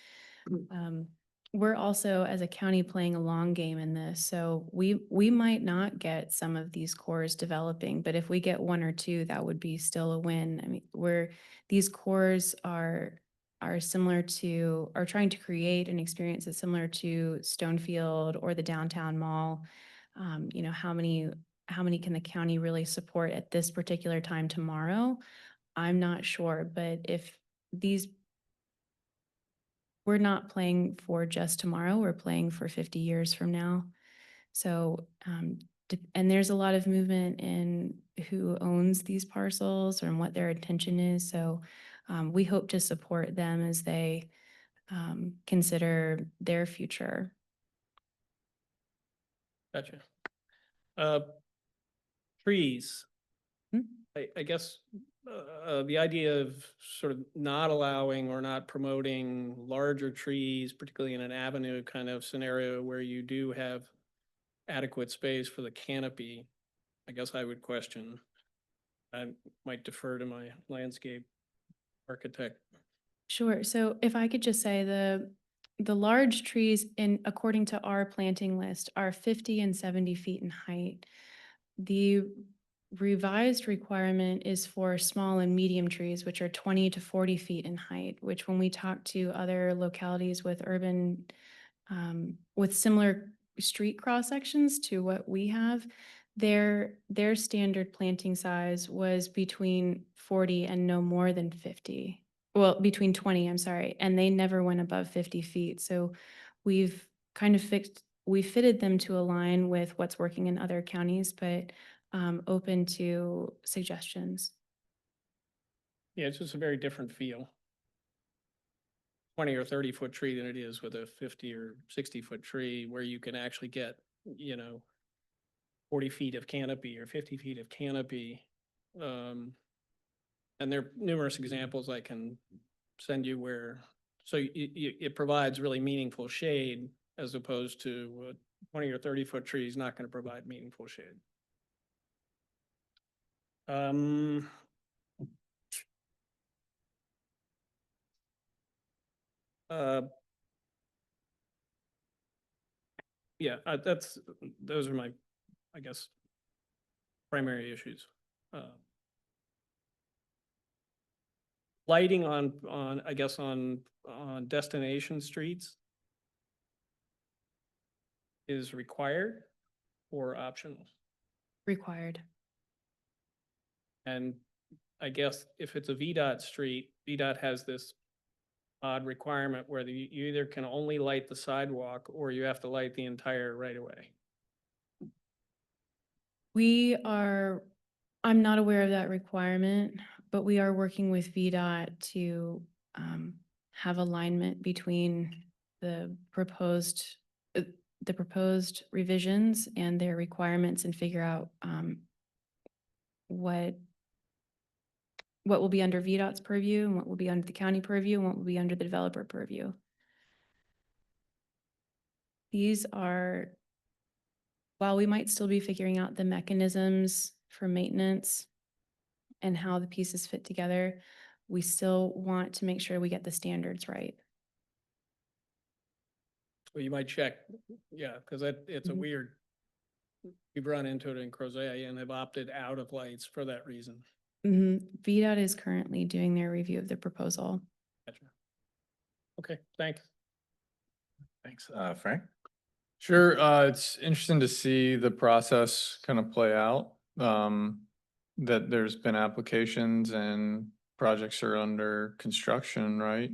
We're also, as a county, playing a long game in this, so we might not get some of these cores developing, but if we get one or two, that would be still a win. I mean, these cores are similar to, are trying to create an experience that's similar to Stonefield or the downtown mall. You know, how many can the county really support at this particular time tomorrow? I'm not sure, but if these, we're not playing for just tomorrow, we're playing for 50 years from now. So, and there's a lot of movement in who owns these parcels and what their intention is. So we hope to support them as they consider their future. Gotcha. Trees. Hmm? I guess the idea of sort of not allowing or not promoting larger trees, particularly in an avenue kind of scenario where you do have adequate space for the canopy, I guess I would question. I might defer to my landscape architect. Sure. So if I could just say the large trees in according to our planting list are 50 and 70 feet in height. The revised requirement is for small and medium trees, which are 20 to 40 feet in height, which when we talk to other localities with urban, with similar street cross sections to what we have, their standard planting size was between 40 and no more than 50. Well, between 20, I'm sorry, and they never went above 50 feet. So we've kind of we fitted them to align with what's working in other counties, but open to suggestions. Yeah, it's just a very different feel. 20 or 30-foot tree than it is with a 50 or 60-foot tree where you can actually get, 40 feet of canopy or 50 feet of canopy. And there are numerous examples I can send you where, so it provides really meaningful shade as opposed to a 20 or 30-foot tree is not going to provide meaningful shade. Um. Uh. Yeah, those are my, I guess, primary issues. Lighting I guess, on destination streets is required or optional. Required. And I guess if it's a VDOT street, VDOT has this odd requirement where you either can only light the sidewalk or you have to light the entire right of way. I'm not aware of that requirement, but we are working with VDOT to have alignment between the proposed revisions and their requirements and figure out what will be under VDOT's purview and what will be under the county purview and what will be under the developer purview. While we might still be figuring out the mechanisms for maintenance and how the pieces fit together, we still want to make sure we get the standards right. Well, you might check, yeah, because it's a Mhm. weird, we've run into it in Crozet and have opted out of lights for that reason. VDOT is currently doing their review of the proposal. Gotcha. Okay, thanks. Thanks. Frank? Sure, it's interesting to see the process kind of play out. That there's been applications and projects are under construction, right?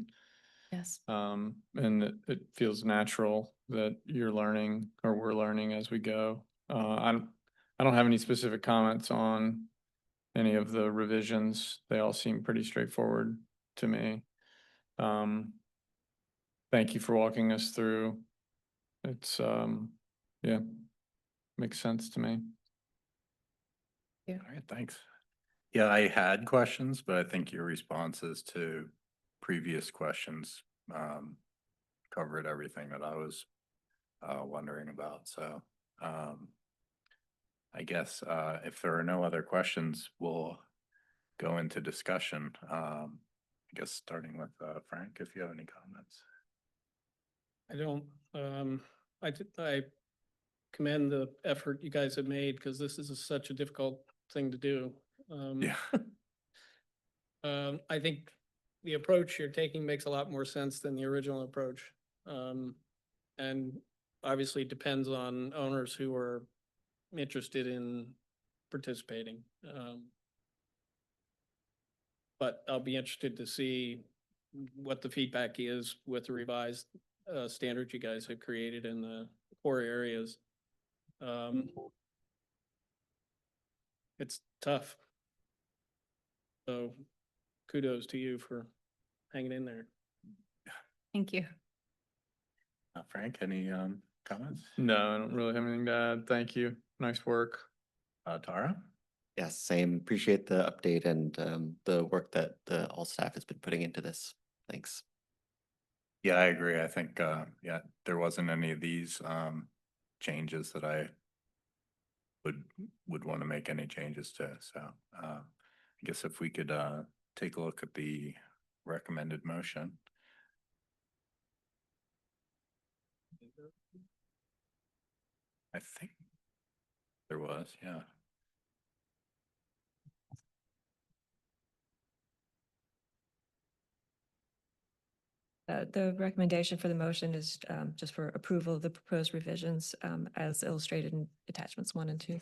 Yes. And it feels natural that you're learning or we're learning as we go. I don't have any specific comments on any of the revisions. They all seem pretty straightforward to me. Thank you for walking us through. It's, yeah, makes sense to me. All right, thanks. Yeah, I had questions, but I think your responses to previous questions covered everything that I was wondering about. So I guess if there are no other questions, we'll go into discussion. I guess starting with Frank, if you have any comments. I don't, I commend the effort you guys have made because this is such a difficult thing to do. Yeah. I think the approach you're taking makes a lot more sense than the original approach. And obviously depends on owners who are interested in participating. But I'll be interested to see what the feedback is with the revised standards you guys have created in the core areas. It's tough. So kudos to you for hanging in there. Thank you. Frank, any comments? No, I don't really have anything to add. Thank you. Nice work. Tara? Yes, same. Appreciate the update and the work that all staff has been putting into this. Thanks. Yeah, I agree. I think, yeah, there wasn't any of these changes that I would want to make any changes to. So I guess if we could take a look at the recommended motion. I think there was, yeah. The recommendation for the motion is just for approval of the proposed revisions as illustrated in attachments 1 and 2.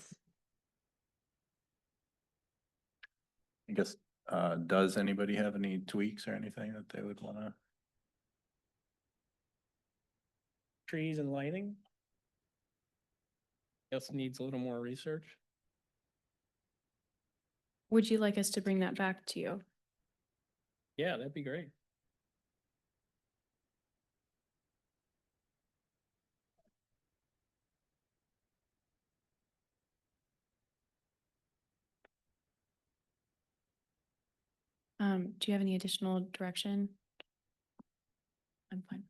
I guess, does anybody have any tweaks or anything that they would want to? Trees and lighting. Guess needs a little more research. Would you like us to bring that back to you? Yeah, that'd be great. Do you have any additional direction? I'm fine.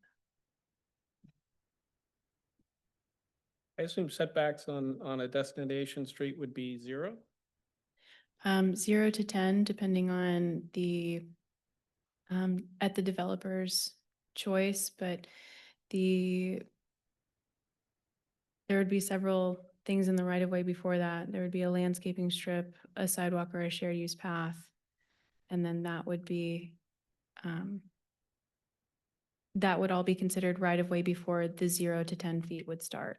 I assume setbacks on a destination street would be 0? 0 to 10, depending on the, at the developer's choice, but there would be several things in the right of way before that. There would be a landscaping strip, a sidewalk or a shared use path. And then that would all be considered right of way before the 0 to 10 feet would start.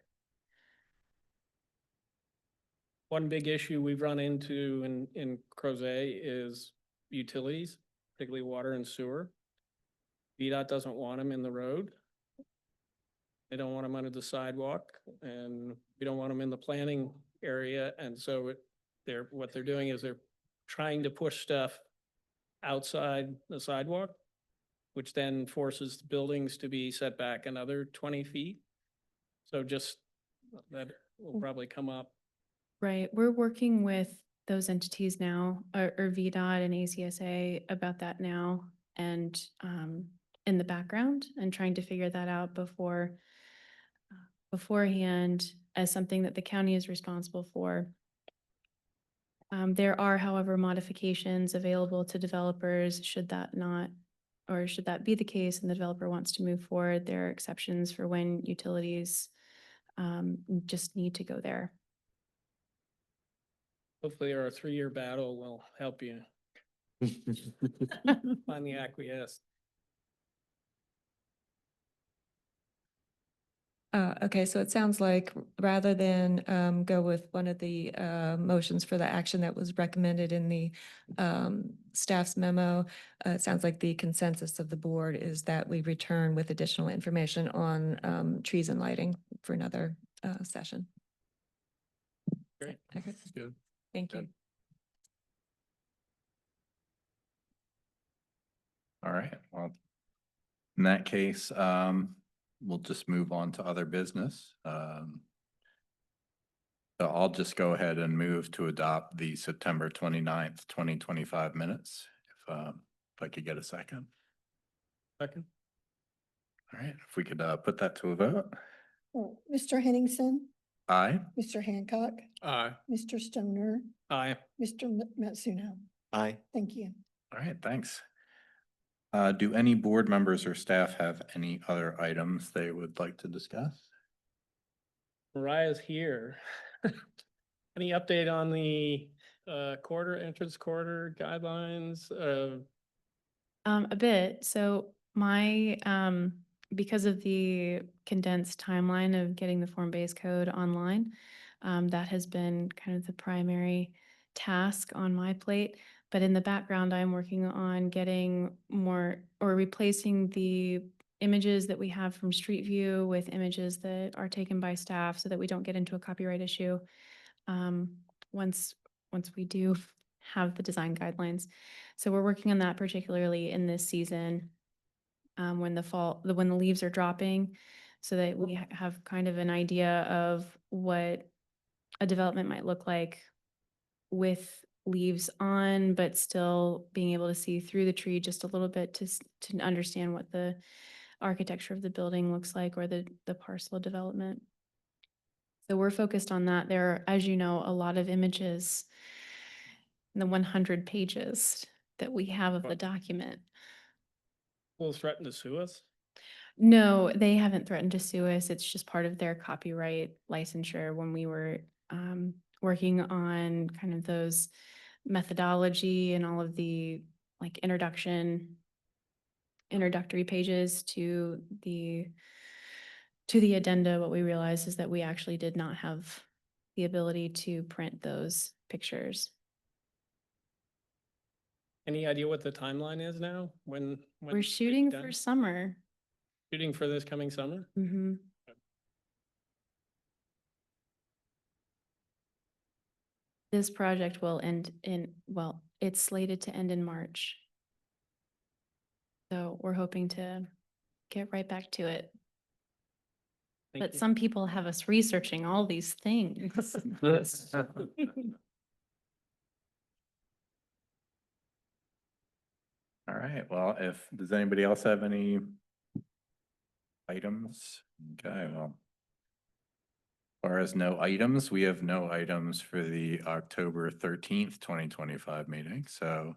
One big issue we've run into in Crozet is utilities, particularly water and sewer. VDOT doesn't want them in the road. They don't want them under the sidewalk, and we don't want them in the planning area. And so what they're doing is they're trying to push stuff outside the sidewalk, which then forces the buildings to be set back another 20 feet. So just that will probably come up. Right, we're working with those entities now, or VDOT and ACSA about that now, and in the background, and trying to figure that out beforehand as something that the county is responsible for. There are, however, modifications available to developers should that be the case and the developer wants to move forward. There are exceptions for when utilities just need to go there. Hopefully our 3-year battle will help you finally acquiesce. Okay, so it sounds like rather than go with one of the motions for the action that was recommended in the staff's memo, it sounds like the consensus of the board is that we return with additional information on trees and lighting for another session. Great. Okay, Good. thank you. All right, well, in that case, we'll just move on to other business. So I'll just go ahead and move to adopt the September 29th, 2025 minutes. If I could get a second. Second. All right, if we could put that to a vote. Oh, Mr. Henningsen, Aye. Mr. Hancock, Aye. Mr. Stoner, Aye. Mr. Matsuno. Aye. Thank you. All right, thanks. Do any board members or staff have any other items they would like to discuss? Mariah's here. Any update on the entrance quarter guidelines? A bit. So because of the condensed timeline of getting the form-based code online, that has been kind of the primary task on my plate. But in the background, I'm working on getting more or replacing the images that we have from Street View with images that are taken by staff so that we don't get into a copyright issue once we do have the design guidelines. So we're working on that particularly in this season when the leaves are dropping, so that we have kind of an idea of what a development might look like with leaves on, but still being able to see through the tree just a little bit to understand what the architecture of the building looks like, or the parcel of development. So we're focused on that. There are, as you know, a lot of images in the 100 pages that we have of the document. Will threaten to sue us? No, they haven't threatened to sue us. It's just part of their copyright licensure when we were working on kind of those methodology and all of the like introductory pages to the addenda. What we realized is that we actually did not have the ability to print those pictures. Any idea what the timeline is now? When We're it's shooting done? for summer. Shooting for this coming summer? Mm-hmm. This project will end it's slated to end in March. So we're hoping to get right back to it. Thank But you. some people have us researching all these things. All right, well, does anybody else have any items? Okay, well, far as no items, we have no items for the October 13th, 2025 meeting. So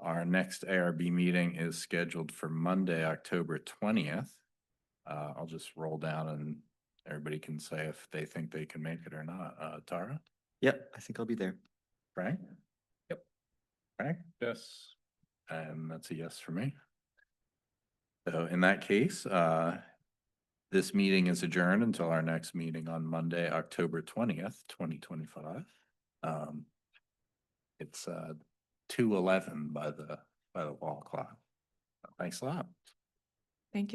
our next ARB meeting is scheduled for Monday, October 20th. I'll just roll down and everybody can say if they think they can make it or not. Tara, Yep, I think I'll be there. Frank? Yep. Frank? Yes. And that's a yes for me. So in that case, this meeting is adjourned until our next meeting on Monday, October 20th, 2025. It's 2:11 by the wall clock. Thanks a lot.